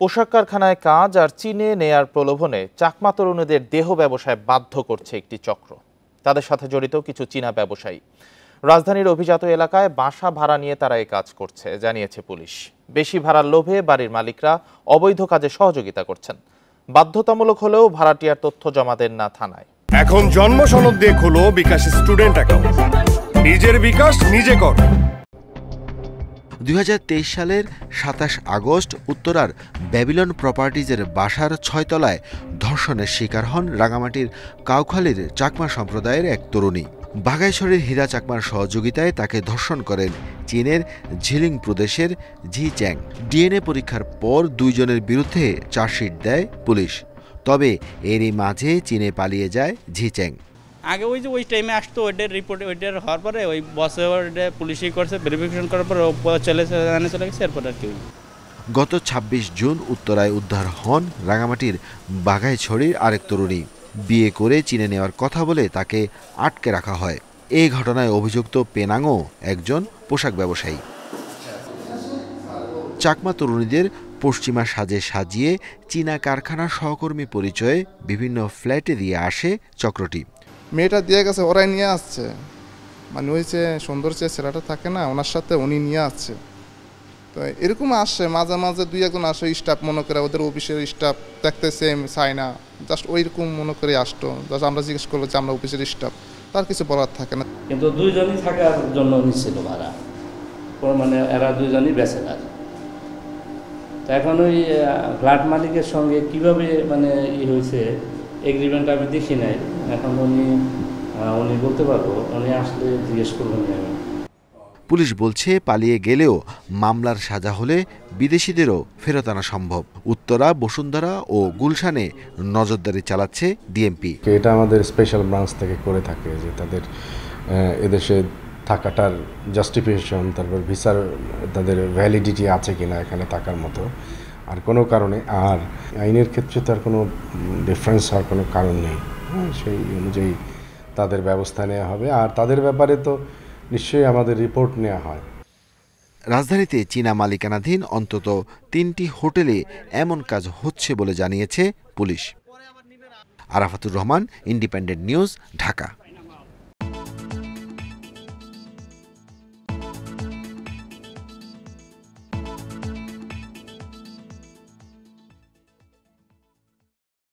পোশাক কারখানায় কাজ আর চীনে নেয়ার প্রলোভনে চাকমা তরুণীদের দেহ ব্যবসায় বাধ্য করছে একটি চক্র। তাদের সাথে জড়িত কিছু চীনা ব্যবসায়ী। রাজধানীর অভিজাত এলাকায় বাসা ভাড়া নিয়ে তারা এই কাজ করছে, জানিয়েছে পুলিশ। বেশি ভাড়ার লোভে বাড়ির মালিকরা অবৈধ কাজে সহযোগিতা করছেন। বাধ্যতামূলক হলেও ভাড়াটিয়ার তথ্য জমা দেন না থানায়। এখন জন্ম সনদ দিয়ে খোলো বিকাশ স্টুডেন্ট অ্যাকাউন্ট। নিজের বিকাশ নিজে কর। ২০২৩ সালের ২৭ আগস্ট উত্তরার ব্যাবিলন প্রপার্টিজের বাসার ৬ তলায় ধর্ষণের শিকার হন রাঙামাটির কাউখালীর চাকমা সম্প্রদায়ের এক তরুণী। বাঘাইছড়ির হীরা চাকমার সহযোগিতায় তাকে ধর্ষণ করেন চীনের ঝিলিং প্রদেশের ঝি চ্যাং। ডিএনএ পরীক্ষার পর দুইজনের বিরুদ্ধে চার্জশিট দেয় পুলিশ। তবে এরই মাঝে চীনে পালিয়ে যায় ঝি চ্যাং। আগে ওই টাইমে আসতো, ওইটার রিপোর্ট ওইটার হওয়ার পরে ওই বসে ওইটা পুলিশই করছে, ভেরিফিকেশন করার পরে চলে গেছে এরপর আর কি। গত ২৬ জুন উত্তরায় উদ্ধার হন রাঙামাটির বাঘাইছড়ির আরেক তরুণী। বিয়ে করে চীনে নেওয়ার কথা বলে তাকে আটকে রাখা হয়। এই ঘটনায় অভিযুক্ত পেনাংও একজন পোশাক ব্যবসায়ী। চাকমা তরুণীদের পশ্চিমা সাজে সাজিয়ে চীনা কারখানার সহকর্মী পরিচয়ে বিভিন্ন ফ্ল্যাটে দিয়ে আসে চক্রটি। মেয়েটা দিয়ে গেছে, ওরাই নিয়ে আসছে। মানে ওই যে সুন্দর যে ছেলেটা থাকে না, ওনার সাথে উনি নিয়ে আসছে। তো এরকম আসছে মাঝে মাঝে দুই একজন আসে স্টাফ মনে করে, ওদের অফিসের স্টাফ দেখতে সেম চাই না, জাস্ট ওইরকম মনে করে আসতো। জাস্ট আমরা জিজ্ঞেস করলো যে আমরা অফিসের স্টাফ, তার কিছু বলার থাকে না। কিন্তু দুইজনই থাকার জন্য নিচ্ছিল ভাড়া, মানে এরা দুইজনই ব্যাচেলার। তো এখন ওই ফ্ল্যাট মালিকের সঙ্গে কিভাবে মানে হয়েছে এগ্রিমেন্ট আমি দেখি নাই। এখন উনি বলতে পারবো, উনি আসলে জিজ্ঞেস করবেন। আমি পুলিশ বলছে পালিয়ে গেলেও মামলার সাজা হলে বিদেশিদেরও ফেরত আনা সম্ভব। উত্তরা, বসুন্ধরা ও গুলশানে নজরদারি চালাচ্ছে ডিএমপি। এটা আমাদের স্পেশাল ব্রাঞ্চ থেকে করে থাকে যে তাদের এদেশে থাকাটার জাস্টিফিকেশন, তারপর ভিসার তাদের ভ্যালিডিটি আছে কিনা এখানে থাকার মতো, আর কোনো কারণে আর আইনের ক্ষেত্রে তার কোনো ডিফারেন্স হওয়ার কোনো কারণ নেই। সেই অনুযায়ী তাদের ব্যবস্থা নেওয়া হবে। আর তাদের ব্যাপারে তো নিশ্চয়ই আমাদের রিপোর্ট নেওয়া হয়। রাজধানীতে চীনা মালিকানাধীন অন্তত ৩টি হোটেলে এমন কাজ হচ্ছে বলে জানিয়েছে police. Arafatur Rahman, independent news, Dhaka.